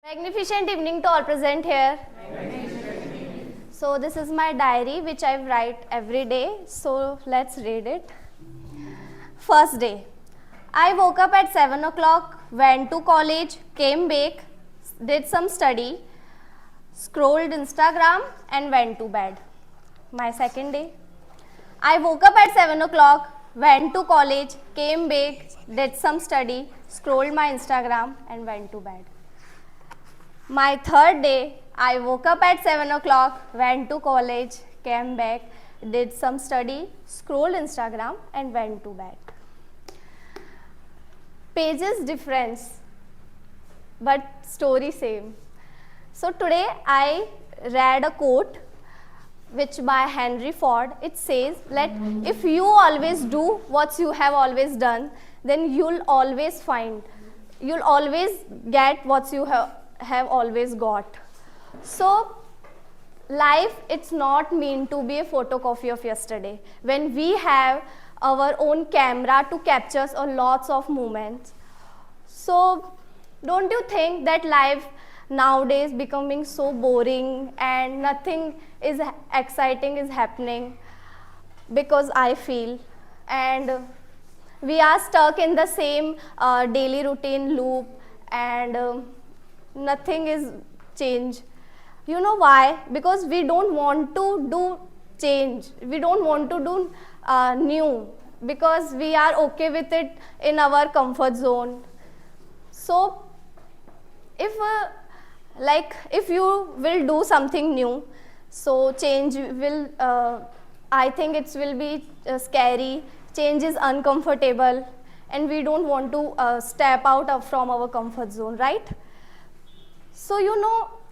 Magnificent evening to all present here. So this is my diary which I write every day. So let's read it. First day. I woke up at 7 o'clock, went to college, came back, did some study, scrolled Instagram and went to bed. My second day. I woke up at 7 o'clock, went to college, came back, did some study, scrolled my Instagram and went to bed. My third day, I woke up at 7 o'clock, went to college, came back, did some study, scrolled Instagram and went to bed. Pages difference, but story same. So today I read a quote which by Henry Ford. It says that if you always do what you have always done, then you'll always get what you have always got. So life, it's not meant to be a photocopy of yesterday. When we have our own camera to capture lots of moments. So don't you think that life nowadays becoming so boring and nothing is exciting is happening? Because I feel, and we are stuck in the same daily routine loop and nothing is change. You know why? Because we don't want to do change. We don't want to do new because we are okay with it in our comfort zone. So if you will do something new, so change will, I think it will be scary. Change is uncomfortable and we don't want to step out from our comfort zone, right? So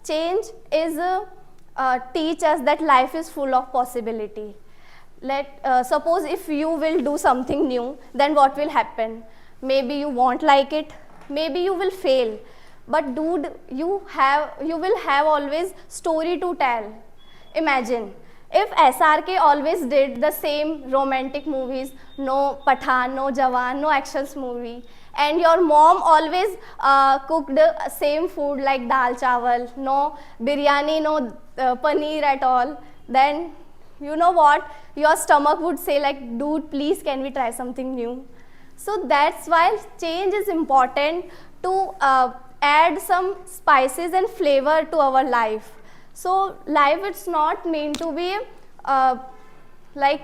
change is teach us that life is full of possibility. Suppose if you will do something new, then what will happen? Maybe you won't like it, maybe you will fail, but dude, you will have always story to tell. Imagine if SRK always did the same romantic movies, no Pathaan, no Jawan, no actions movie, and your mom always cooked the same food like dal chawal, no biryani, no paneer at all, then you know what? Your stomach would say like, dude, please can we try something new? So that's why change is important to add some spices and flavor to our life. So life, it's not meant to be life,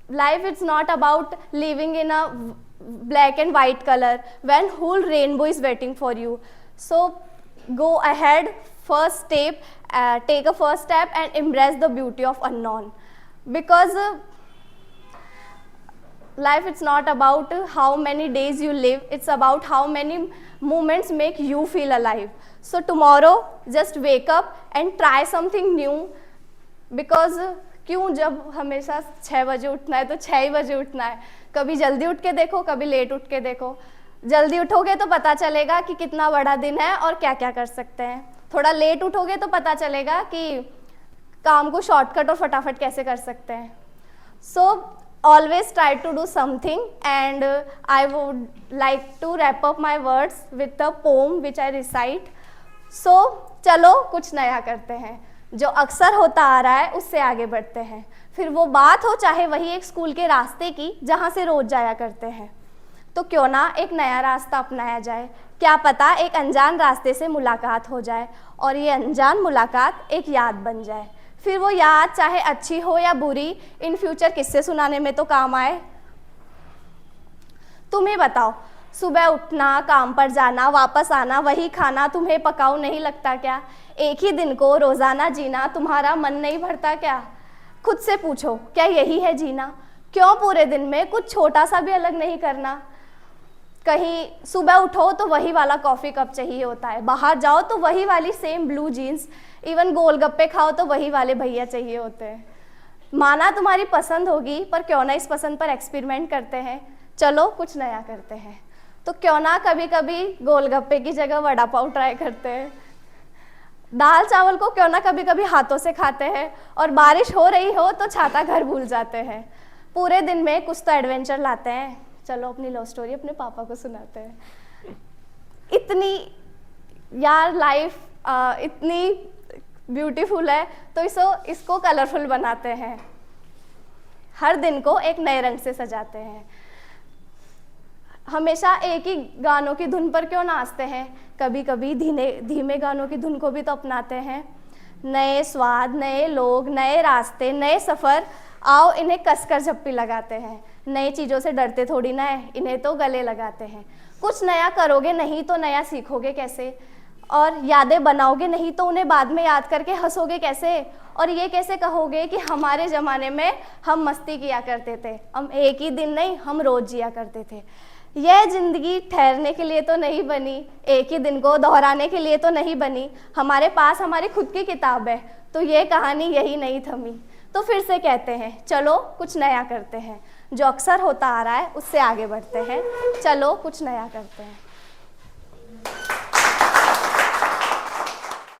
it's not about living in a black and white color when whole rainbow is waiting for you. So go ahead, first step, take a first step and embrace the beauty of unknown. Because life, it's not about how many days you live, it's about how many moments make you feel alive. So tomorrow just wake up and try something new. Because क्यों जब हमेशा 6 बजे उठना है तो 6 ही बजे उठना है? कभी जल्दी उठ के देखो, कभी लेट उठ के देखो. जल्दी उठोगे तो पता चलेगा कि कितना बड़ा दिन है और क्या क्या कर सकते हैं. थोड़ा लेट उठोगे तो पता चलेगा कि काम को शॉर्टकट और फटाफट कैसे कर सकते हैं. So always try to do something, and I would like to wrap up my words with a poem which I recite. So चलो कुछ नया करते हैं, जो अक्सर होता आ रहा है उससे आगे बढ़ते हैं. फिर वो बात हो चाहे वही एक स्कूल के रास्ते की जहाँ से रोज जाया करते हैं. तो क्यों ना एक नया रास्ता अपनाया जाए, क्या पता एक अनजान रास्ते से मुलाकात हो जाए और ये अनजान मुलाकात एक याद बन जाए. फिर वो याद चाहे अच्छी हो या बुरी, इन फ्यूचर किस्से सुनाने में तो काम आए. तुम्हें बताओ, सुबह उठना, काम पर जाना, वापस आना, वही खाना तुम्हें पकाऊ नहीं लगता क्या? एक ही दिन को रोजाना जीना तुम्हारा मन नहीं भरता क्या? खुद से पूछो, क्या यही है जीना? क्यों पूरे दिन में कुछ छोटा सा भी अलग नहीं करना? कहीं सुबह उठो तो वही वाला कॉफ़ी कप चाहिए होता है, बाहर जाओ तो वही वाली सेम ब्लू जीन्स, इवन गोलगप्पे खाओ तो वही वाले भैया चाहिए होते हैं. माना तुम्हारी पसंद होगी, पर क्यों ना इस पसंद पर एक्सपेरिमेंट करते हैं. चलो कुछ नया करते हैं. तो क्यों ना कभी कभी गोलगप्पे की जगह वड़ा पाव ट्राई करते हैं. दाल चावल को क्यों ना कभी कभी हाथों से खाते हैं, और बारिश हो रही हो तो छाता घर भूल जाते हैं. पूरे दिन में कुछ तो एडवेंचर लाते हैं. चलो अपनी लव स्टोरी अपने पापा को सुनाते हैं. इतनी यार लाइफ इतनी ब्यूटीफुल है तो इसको कलरफुल बनाते हैं, हर दिन को एक नए रंग से सजाते हैं। हमेशा एक ही गानों की धुन पर क्यों नाचते हैं, कभी कभी धीमे गानों की धुन को भी तो अपनाते हैं। नए स्वाद, नए लोग, नए रास्ते, नए सफ़र, आओ इन्हें कसकर झप्पी लगाते हैं। नई चीज़ों से डरते थोड़ी ना है, इन्हें तो गले लगाते हैं। कुछ नया करोगे नहीं तो नया सीखोगे कैसे, और यादें बनाओगे नहीं तो उन्हें बाद में याद करके हंसोगे कैसे, और ये कैसे कहोगे कि हमारे ज़माने में हम मस्ती किया करते थे, हम एक ही दिन नहीं हम रोज़ जिया करते थे। यह ज़िंदगी ठहरने के लिए तो नहीं बनी, एक ही दिन को दोहराने के लिए तो नहीं बनी। हमारे पास हमारी खुद की किताब है तो ये कहानी यही नहीं थमी। तो फिर से कहते हैं चलो कुछ नया करते हैं, जो अक्सर होता आ रहा है उससे आगे बढ़ते हैं, चलो कुछ नया करते हैं।